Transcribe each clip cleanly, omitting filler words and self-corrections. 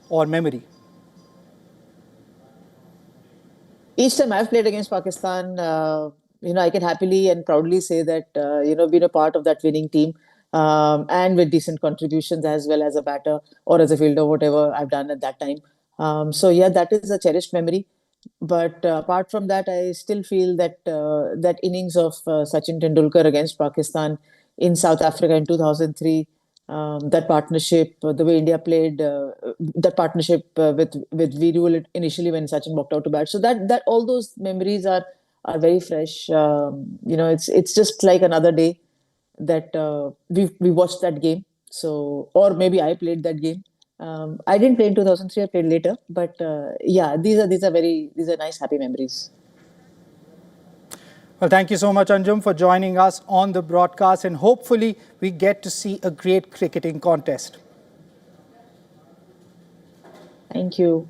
or memory? Each time I've played against Pakistan, I can happily and proudly say that, been a part of that winning team, and with decent contributions as well as a batter or as a fielder, whatever I've done at that time. So yeah, that is a cherished memory. But apart from that, I still feel that that innings of Sachin Tendulkar against Pakistan in South Africa in 2003, that partnership, the way India played, that partnership with Virul initially when Sachin walked out to bat. So that all those memories are very fresh. It's just like another day that we watched that game. So, or maybe I played that game. I didn't play in 2003. I played later, but yeah, these are nice, happy memories. Well, thank you so much, Anjum, for joining us on the broadcast, and hopefully we get to see a great cricketing contest. Thank you.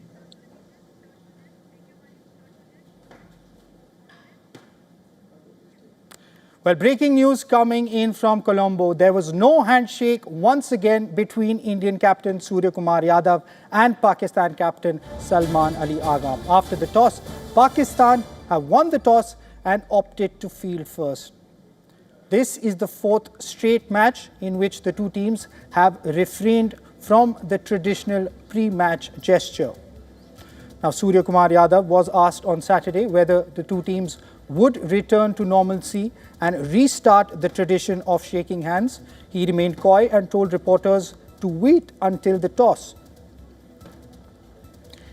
Well, breaking news coming in from Colombo. There was no handshake once again between Indian captain Surya Kumar Yadav and Pakistan captain Salman Ali Agam. After the toss, Pakistan have won the toss and opted to field first. This is the fourth straight match in which the two teams have refrained from the traditional pre-match gesture. Now, Surya Kumar Yadav was asked on Saturday whether the two teams would return to normalcy and restart the tradition of shaking hands. He remained coy and told reporters to wait until the toss.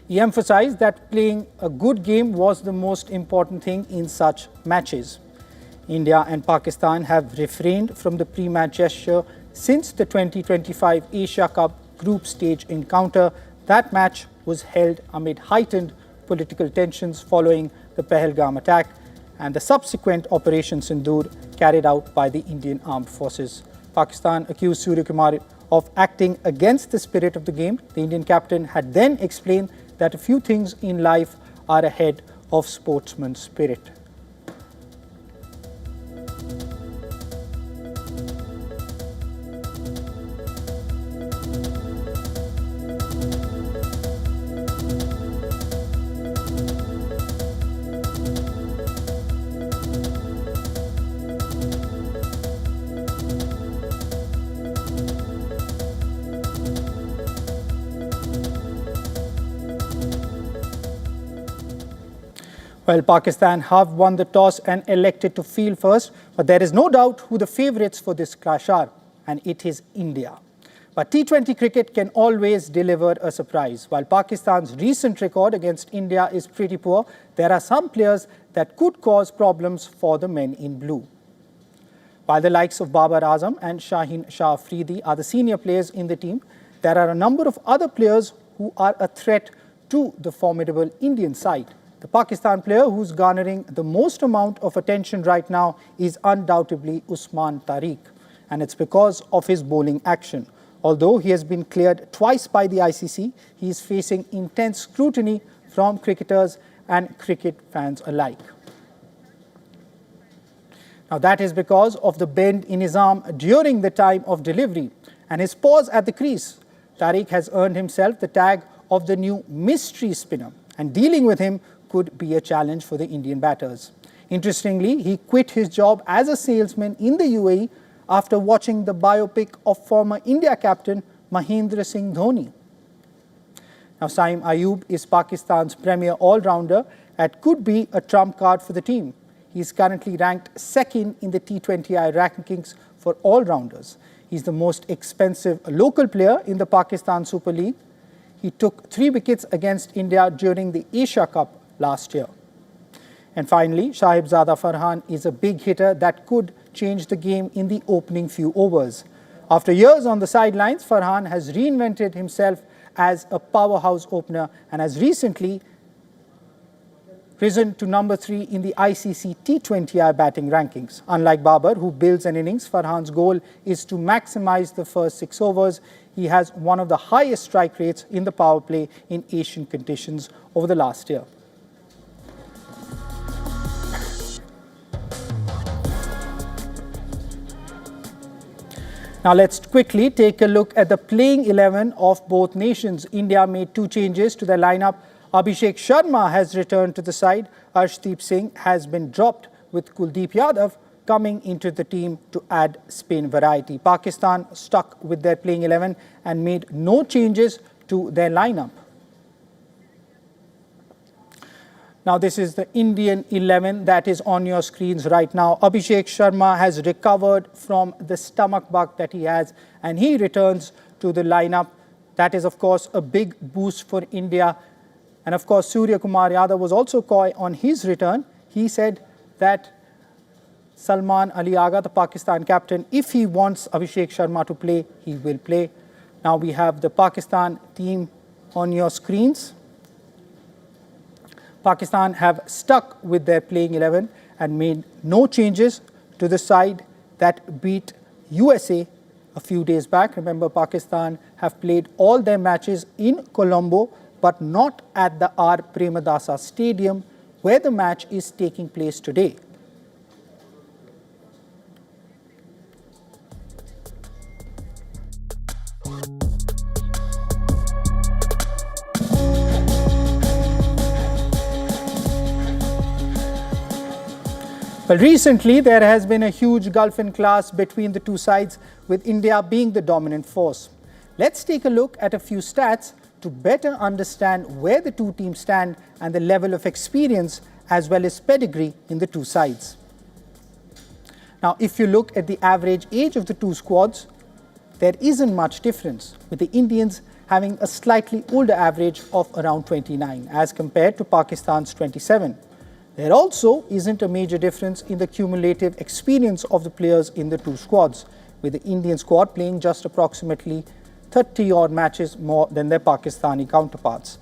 He emphasized that playing a good game was the most important thing in such matches. India and Pakistan have refrained from the pre-match gesture since the 2025 Asia Cup group stage encounter. That match was held amid heightened political tensions following the Pahalgam attack and the subsequent Operation Sindoor carried out by the Indian Armed Forces. Pakistan accused Surya Kumar of acting against the spirit of the game. The Indian captain had then explained that a few things in life are ahead of sportsman spirit. Well, Pakistan have won the toss and elected to field first, but there is no doubt who the favourites for this clash are, and it is India. But T20 cricket can always deliver a surprise. While Pakistan's recent record against India is pretty poor, there are some players that could cause problems for the men in blue. While the likes of Babar Azam and Shaheen Shah Afridi are the senior players in the team, there are a number of other players who are a threat to the formidable Indian side. The Pakistan player who's garnering the most amount of attention right now is undoubtedly Usman Tariq, and it's because of his bowling action. Although he has been cleared twice by the ICC, he is facing intense scrutiny from cricketers and cricket fans alike. Now that is because of the bend in his arm during the time of delivery and his pause at the crease. Tariq has earned himself the tag of the new mystery spinner, and dealing with him could be a challenge for the Indian batters. Interestingly, he quit his job as a salesman in the UAE after watching the biopic of former India captain Mahendra Singh Dhoni. Now, Saim Ayub is Pakistan's premier all-rounder and could be a trump card for the team. He is currently ranked second in the T20I rankings for all-rounders. He's the most expensive local player in the Pakistan Super League. He took 3 wickets against India during the Asia Cup last year. And finally, Shahibzada Farhan is a big hitter that could change the game in the opening few overs. After years on the sidelines, Farhan has reinvented himself as a powerhouse opener and has recently risen to number 3 in the ICC T20I batting rankings. Unlike Babar, who builds an innings, Farhan's goal is to maximize the first 6 overs. He has one of the highest strike rates in the power play in Asian conditions over the last year. Now let's quickly take a look at the playing 11 of both nations. India made 2 changes to their lineup. Abhishek Sharma has returned to the side. Arshdeep Singh has been dropped, with Kuldeep Yadav coming into the team to add spin variety. Pakistan stuck with their playing 11 and made no changes to their lineup. Now this is the Indian 11 that is on your screens right now. Abhishek Sharma has recovered from the stomach bug that he has and he returns to the lineup. That is of course a big boost for India. And of course Surya Kumar Yadav was also coy on his return. He said that Salman Ali Agha, the Pakistan captain, if he wants Abhishek Sharma to play, he will play. Now we have the Pakistan team on your screens. Pakistan have stuck with their playing 11 and made no changes to the side that beat USA a few days back. Remember, Pakistan have played all their matches in Colombo, but not at the R. Premadasa Stadium, where the match is taking place today. Well, recently there has been a huge gulf in class between the two sides, with India being the dominant force. Let's take a look at a few stats to better understand where the two teams stand and the level of experience as well as pedigree in the two sides. Now, if you look at the average age of the two squads, there isn't much difference, with the Indians having a slightly older average of around 29 as compared to Pakistan's 27. There also isn't a major difference in the cumulative experience of the players in the two squads, with the Indian squad playing just approximately 30-odd matches more than their Pakistani counterparts.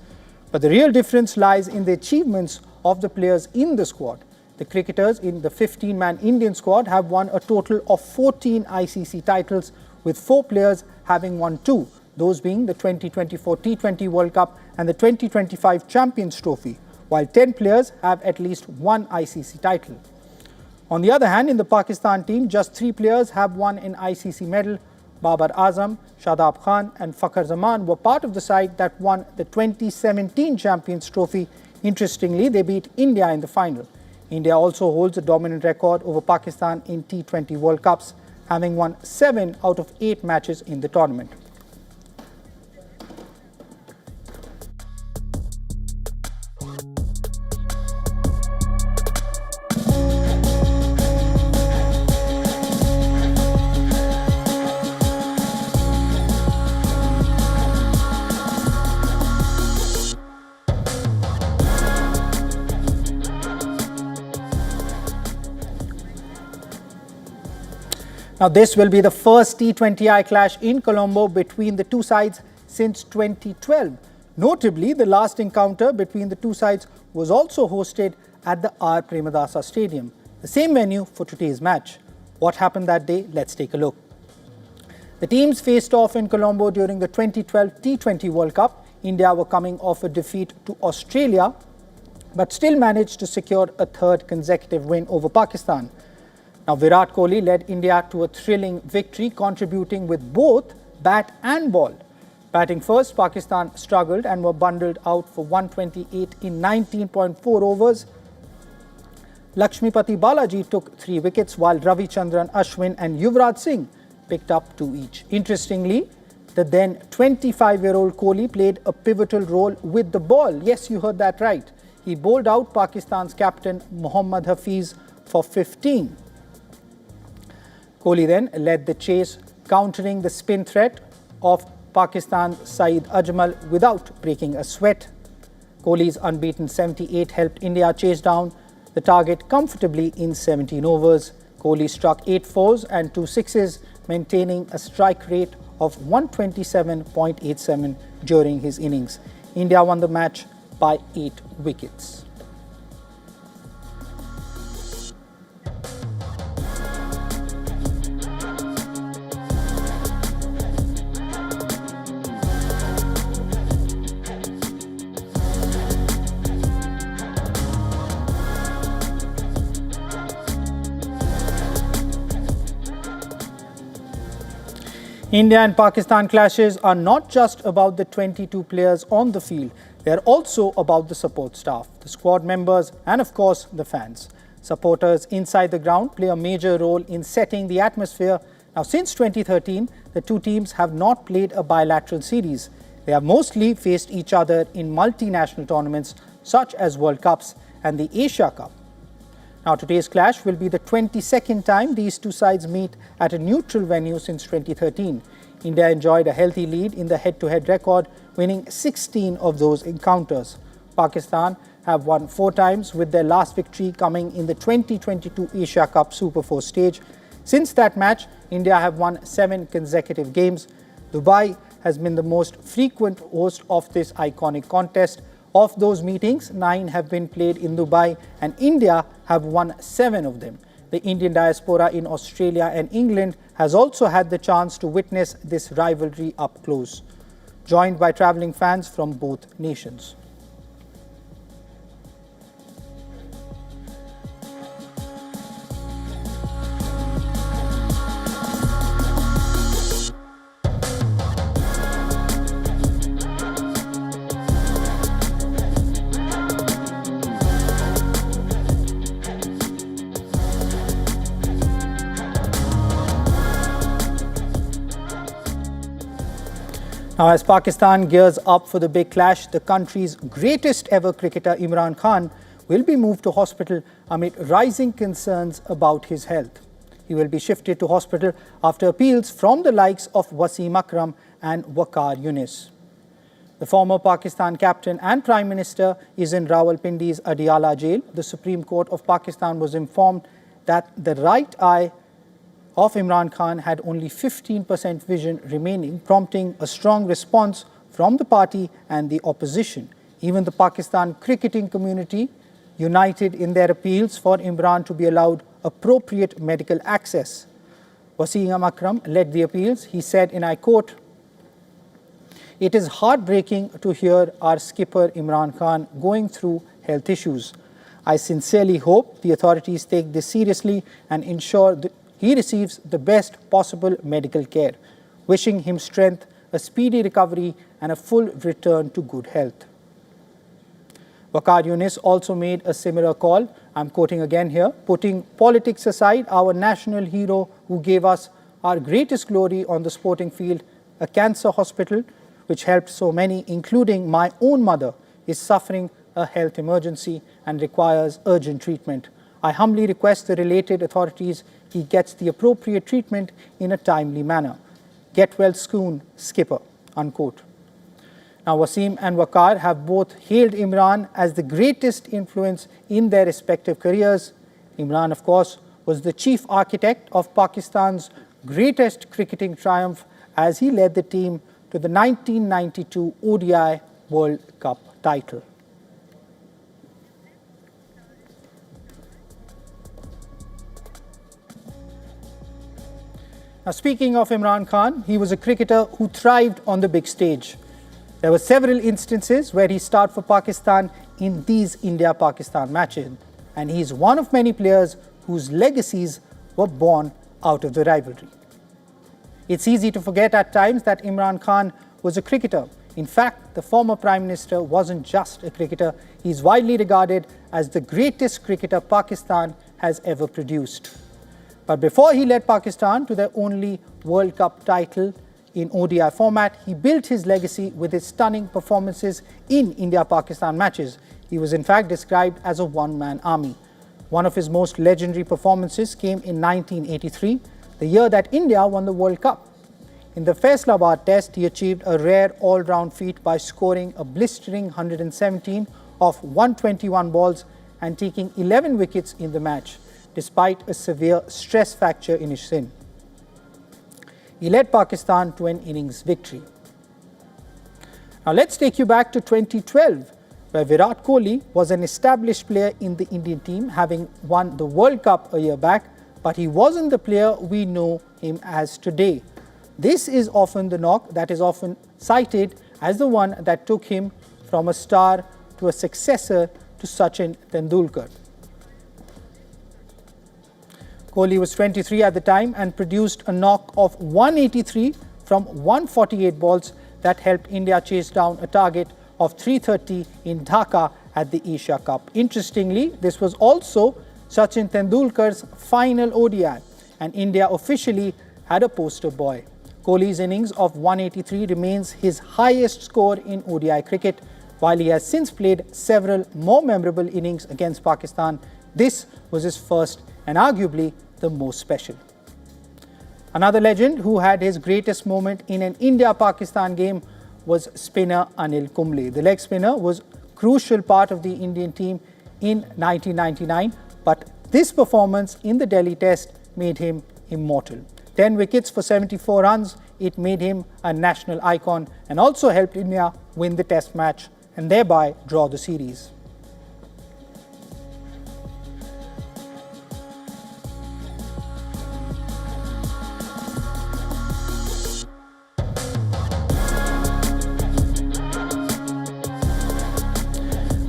But the real difference lies in the achievements of the players in the squad. The cricketers in the 15-man Indian squad have won a total of 14 ICC titles, with 4 players having won 2, those being the 2024 T20 World Cup and the 2025 Champions Trophy, while 10 players have at least 1 ICC title. On the other hand, in the Pakistan team, just 3 players have won an ICC medal. Babar Azam, Shadab Khan and Fakhar Zaman were part of the side that won the 2017 Champions Trophy. Interestingly, they beat India in the final. India also holds a dominant record over Pakistan in T20 World Cups, having won 7 out of 8 matches in the tournament. Now, this will be the first T20I clash in Colombo between the two sides since 2012. Notably, the last encounter between the two sides was also hosted at the R. Premadasa Stadium, the same venue for today's match. What happened that day? Let's take a look. The teams faced off in Colombo during the 2012 T20 World Cup. India were coming off a defeat to Australia, but still managed to secure a third consecutive win over Pakistan. Now, Virat Kohli led India to a thrilling victory, contributing with both bat and ball. Batting first, Pakistan struggled and were bundled out for 128 in 19.4 overs. Lakshmipati Balaji took 3 wickets, while Ravichandran Ashwin and Yuvraj Singh picked up 2 each. Interestingly, the then 25-year-old Kohli played a pivotal role with the ball. Yes, you heard that right. He bowled out Pakistan's captain Mohammad Hafiz for 15. Kohli then led the chase, countering the spin threat of Pakistan's Saeed Ajmal without breaking a sweat. Kohli's unbeaten 78 helped India chase down the target comfortably in 17 overs. Kohli struck 8 fours and 2 sixes, maintaining a strike rate of 127.87 during his innings. India won the match by 8 wickets. India and Pakistan clashes are not just about the 22 players on the field. They are also about the support staff, the squad members and of course the fans. Supporters inside the ground play a major role in setting the atmosphere. Now since 2013, the two teams have not played a bilateral series. They have mostly faced each other in multinational tournaments such as World Cups and the Asia Cup. Now today's clash will be the 22nd time these two sides meet at a neutral venue since 2013. India enjoyed a healthy lead in the head-to-head record, winning 16 of those encounters. Pakistan have won 4 times, with their last victory coming in the 2022 Asia Cup Super 4 stage. Since that match, India have won 7 consecutive games. Dubai has been the most frequent host of this iconic contest. Of those meetings, 9 have been played in Dubai and India have won 7 of them. The Indian diaspora in Australia and England has also had the chance to witness this rivalry up close, joined by travelling fans from both nations. Now, as Pakistan gears up for the big clash, the country's greatest ever cricketer Imran Khan will be moved to hospital amid rising concerns about his health. He will be shifted to hospital after appeals from the likes of Wasim Akram and Waqar Younis. The former Pakistan captain and Prime Minister is in Rawalpindi's Adiala jail. The Supreme Court of Pakistan was informed that the right eye of Imran Khan had only 15% vision remaining, prompting a strong response from the party and the opposition. Even the Pakistan cricketing community united in their appeals for Imran to be allowed appropriate medical access. Wasim Akram led the appeals. He said, and I quote, "It is heartbreaking to hear our skipper Imran Khan going through health issues. I sincerely hope the authorities take this seriously and ensure that he receives the best possible medical care. Wishing him strength, a speedy recovery and a full return to good health." Waqar Younis also made a similar call. I'm quoting again here, "Putting politics aside, our national hero who gave us our greatest glory on the sporting field, a cancer hospital which helped so many, including my own mother, is suffering a health emergency and requires urgent treatment. I humbly request the related authorities he gets the appropriate treatment in a timely manner. Get well soon, skipper," unquote. Now, Wasim and Waqar have both hailed Imran as the greatest influence in their respective careers. Imran, of course, was the chief architect of Pakistan's greatest cricketing triumph as he led the team to the 1992 ODI World Cup title. Now, speaking of Imran Khan, he was a cricketer who thrived on the big stage. There were several instances where he starred for Pakistan in these India-Pakistan matches, and he is one of many players whose legacies were born out of the rivalry. It's easy to forget at times that Imran Khan was a cricketer. In fact, the former Prime Minister wasn't just a cricketer, he is widely regarded as the greatest cricketer Pakistan has ever produced. But before he led Pakistan to their only World Cup title in ODI format, he built his legacy with his stunning performances in India-Pakistan matches. He was in fact described as a one-man army. One of his most legendary performances came in 1983, the year that India won the World Cup. In the Faisalabad Test, he achieved a rare all-round feat by scoring a blistering 117 off 121 balls and taking 11 wickets in the match, despite a severe stress fracture in his shin. He led Pakistan to an innings victory. Now let's take you back to 2012, where Virat Kohli was an established player in the Indian team, having won the World Cup a year back, but he wasn't the player we know him as today. This is often the knock that is often cited as the one that took him from a star to a successor to Sachin Tendulkar. Kohli was 23 at the time and produced a knock of 183 from 148 balls that helped India chase down a target of 330 in Dhaka at the Asia Cup. Interestingly, this was also Sachin Tendulkar's final ODI, and India officially had a poster boy. Kohli's innings of 183 remains his highest score in ODI cricket. While he has since played several more memorable innings against Pakistan, this was his first and arguably the most special. Another legend who had his greatest moment in an India-Pakistan game was spinner Anil Kumble. The leg spinner was a crucial part of the Indian team in 1999, but this performance in the Delhi Test made him immortal. 10 wickets for 74 runs, it made him a national icon and also helped India win the Test match and thereby draw the series.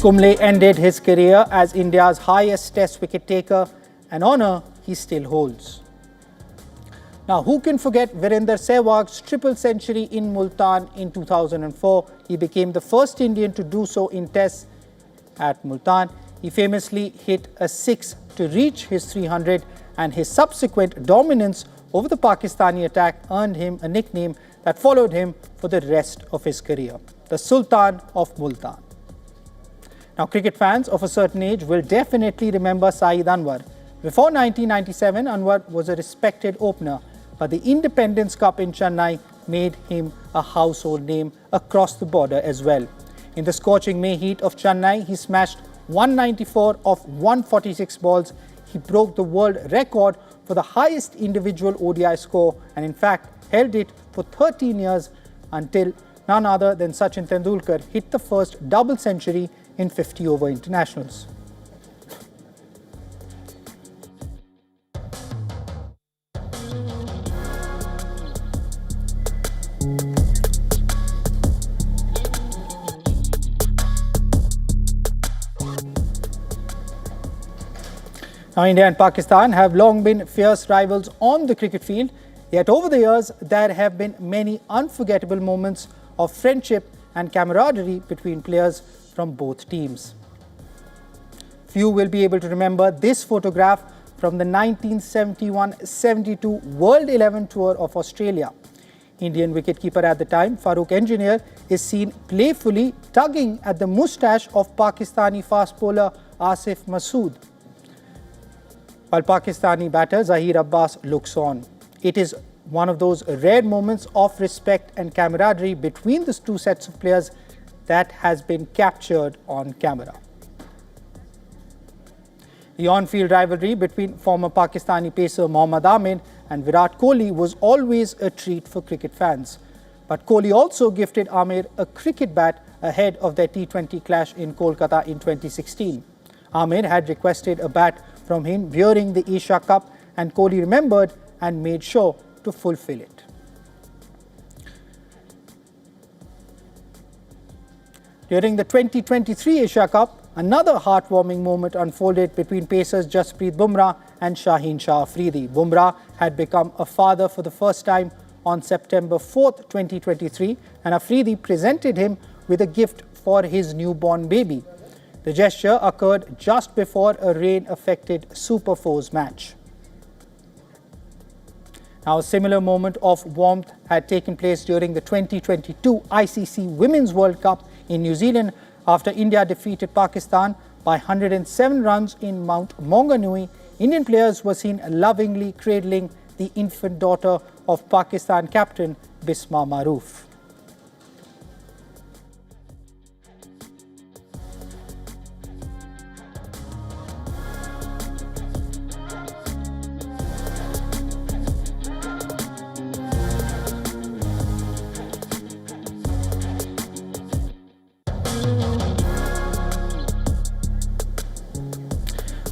Kumble ended his career as India's highest Test wicket taker, an honour he still holds. Now, who can forget Virender Sehwag's triple century in Multan in 2004? He became the first Indian to do so in Tests at Multan. He famously hit a six to reach his 300, and his subsequent dominance over the Pakistani attack earned him a nickname that followed him for the rest of his career, the Sultan of Multan. Now, cricket fans of a certain age will definitely remember Saeed Anwar. Before 1997, Anwar was a respected opener, but the Independence Cup in Chennai made him a household name across the border as well. In the scorching May heat of Chennai, he smashed 194 of 146 balls. He broke the world record for the highest individual ODI score and in fact held it for 13 years until none other than Sachin Tendulkar hit the first double century in 50-over internationals. Now, India and Pakistan have long been fierce rivals on the cricket field, yet over the years there have been many unforgettable moments of friendship and camaraderie between players from both teams. Few will be able to remember this photograph from the 1971-72 World 11 Tour of Australia. Indian wicketkeeper at the time, Farooq Engineer, is seen playfully tugging at the moustache of Pakistani fast bowler Asif Masood, while Pakistani batter Zahir Abbas looks on. It is one of those rare moments of respect and camaraderie between the two sets of players that has been captured on camera. The on-field rivalry between former Pakistani pacer Mohammad Amir and Virat Kohli was always a treat for cricket fans. But Kohli also gifted Amir a cricket bat ahead of their T20 clash in Kolkata in 2016. Amir had requested a bat from him during the Asia Cup, and Kohli remembered and made sure to fulfill it. During the 2023 Asia Cup, another heartwarming moment unfolded between pacers Jasprit Bumrah and Shaheen Shah Afridi. Bumrah had become a father for the first time on September 4th, 2023, and Afridi presented him with a gift for his newborn baby. The gesture occurred just before a rain-affected Super Fours match. Now, a similar moment of warmth had taken place during the 2022 ICC Women's World Cup in New Zealand after India defeated Pakistan by 107 runs in Mount Maunganui. Indian players were seen lovingly cradling the infant daughter of Pakistan captain Bisma Maroof.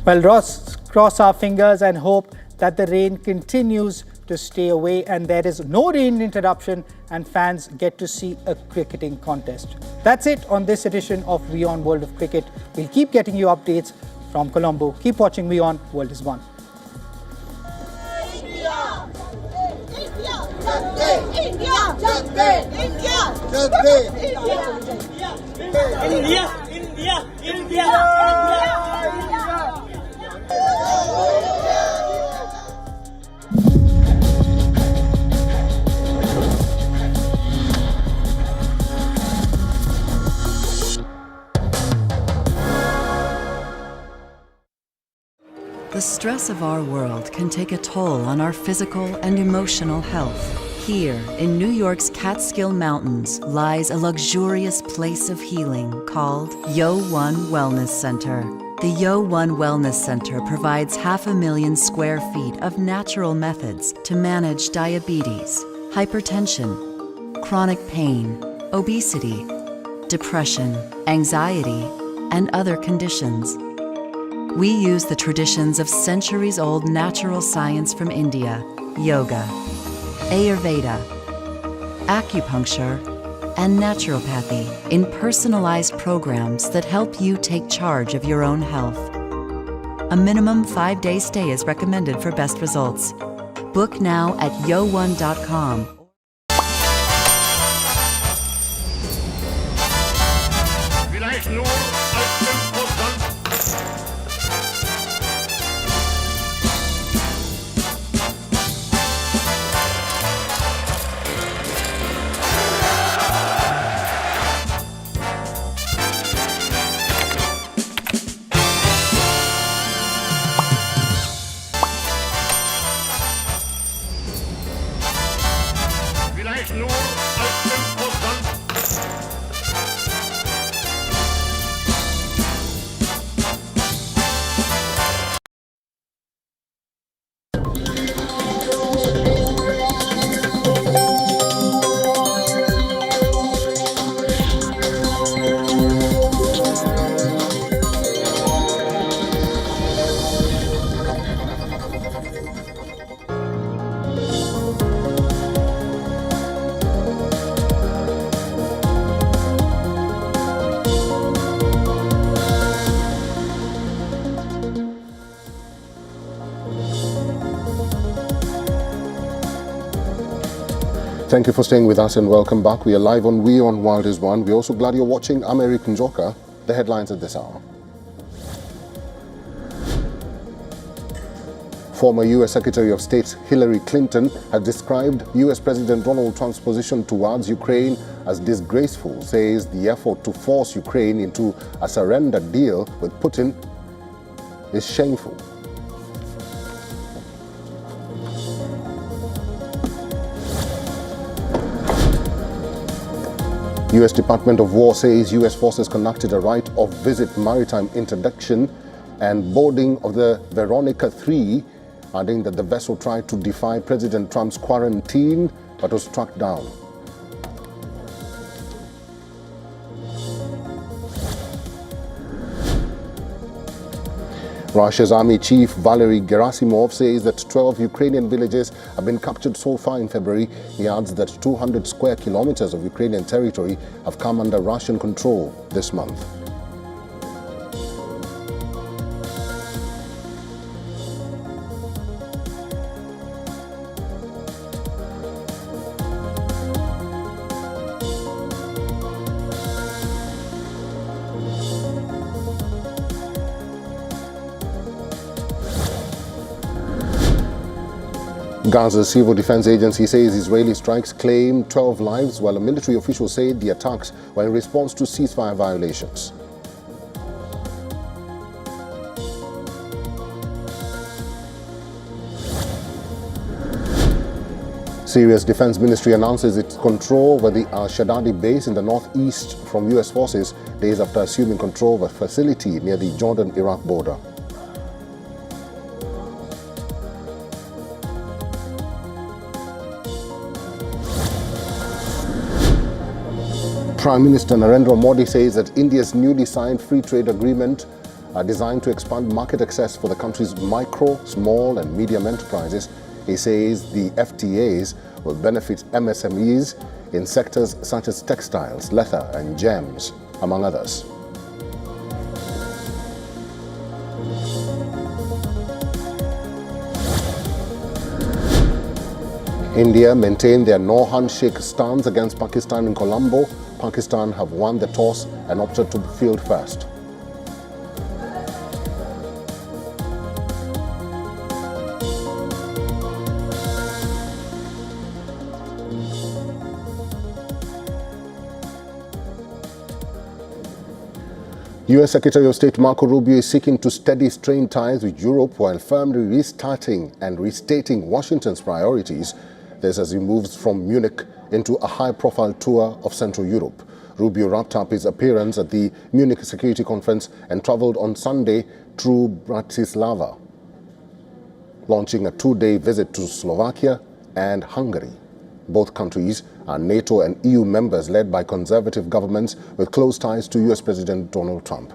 Well, let's cross our fingers and hope that the rain continues to stay away and there is no rain interruption and fans get to see a cricketing contest. That's it on this edition of WION World of Cricket. We'll keep getting you updates from Colombo. Keep watching WION World is One. India! India! India! The stress of our world can take a toll on our physical and emotional health. Here, in New York's Catskill Mountains, lies a luxurious place of healing called WION Wellness Center. The WION Wellness Center provides 500,000 square feet of natural methods to manage diabetes, hypertension, chronic pain, obesity, depression, anxiety, and other conditions. We use the traditions of centuries-old natural science from India, yoga, Ayurveda, acupuncture, and naturopathy in personalized programs that help you take charge of your own health. A minimum 5-day stay is recommended for best results. Book now at yo1.com. Thank you for staying with us and welcome back. We are live on WION World is One. We're also glad you're watching. I'm Eric Njoka. The headlines at this hour. Former U.S. Secretary of State Hillary Clinton has described U.S. President Donald Trump's position towards Ukraine as disgraceful, says the effort to force Ukraine into a surrender deal with Putin is shameful. U.S. Department of War says U.S. forces conducted a right of visit maritime interdiction and boarding of the Veronica 3, adding that the vessel tried to defy President Trump's quarantine but was struck down. Russia's army chief Valery Gerasimov says that 12 Ukrainian villages have been captured so far in February. He adds that 200 square kilometers of Ukrainian territory have come under Russian control this month. Gaza's Civil Defense Agency says Israeli strikes claimed 12 lives, while a military official said the attacks were in response to ceasefire violations. Syria's defense ministry announces its control over the al-Shaddadi base in the northeast from U.S. forces days after assuming control of a facility near the Jordan-Iraq border. Prime Minister Narendra Modi says that India's newly signed free trade agreement are designed to expand market access for the country's micro, small and medium enterprises. He says the FTAs will benefit MSMEs in sectors such as textiles, leather and gems, among others. India maintained their no-handshake stance against Pakistan in Colombo. Pakistan have won the toss and opted to field first. U.S. Secretary of State Marco Rubio is seeking to steady strained ties with Europe while firmly restarting and restating Washington's priorities. This as he moves from Munich into a high-profile tour of Central Europe. Rubio wrapped up his appearance at the Munich Security Conference and travelled on Sunday through Bratislava, launching a two-day visit to Slovakia and Hungary. Both countries are NATO and EU members led by conservative governments with close ties to US President Donald Trump.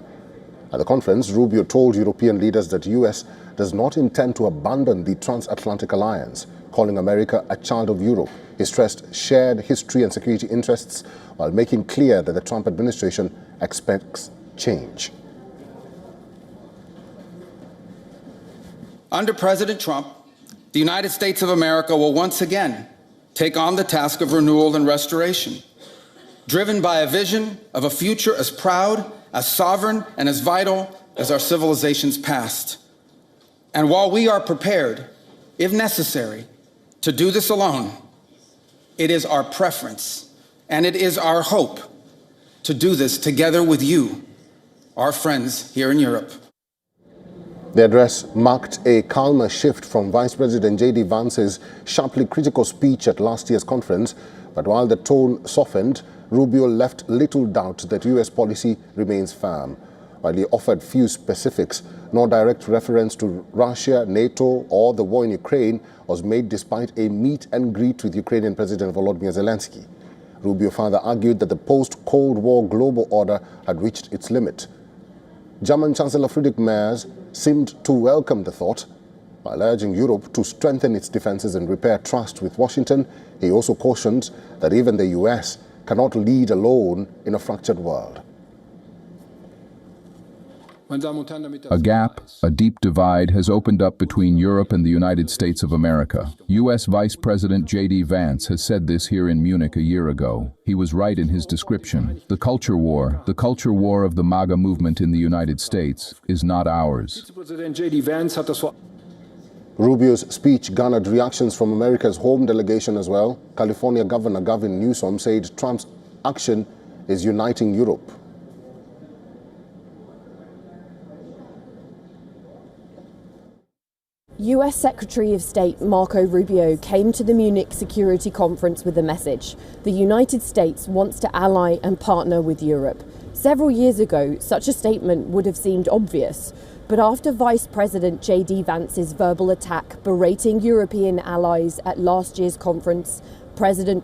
At the conference, Rubio told European leaders that the US does not intend to abandon the transatlantic alliance, calling America a child of Europe. He stressed shared history and security interests while making clear that the Trump administration expects change. Under President Trump, the United States of America will once again take on the task of renewal and restoration, driven by a vision of a future as proud, as sovereign, and as vital as our civilization's past. And while we are prepared, if necessary, to do this alone, it is our preference and it is our hope to do this together with you, our friends here in Europe. The address marked a calmer shift from Vice President J.D. Vance's sharply critical speech at last year's conference, but while the tone softened, Rubio left little doubt that U.S. policy remains firm. While he offered few specifics, no direct reference to Russia, NATO, or the war in Ukraine was made despite a meet and greet with Ukrainian President Volodymyr Zelensky. Rubio further argued that the post-Cold War global order had reached its limit. German Chancellor Friedrich Merz seemed to welcome the thought. While urging Europe to strengthen its defenses and repair trust with Washington, he also cautioned that even the US cannot lead alone in a fractured world. A gap, a deep divide has opened up between Europe and the United States of America. U.S. Vice President J.D. Vance has said this here in Munich a year ago. He was right in his description. The culture war of the MAGA movement in the United States, is not ours. Rubio's speech garnered reactions from America's home delegation as well. California Governor Gavin Newsom said Trump's action is uniting Europe. US Secretary of State Marco Rubio came to the Munich Security Conference with a message. The United States wants to ally and partner with Europe. Several years ago, such a statement would have seemed obvious. But after Vice President J.D. Vance's verbal attack berating European allies at last year's conference, President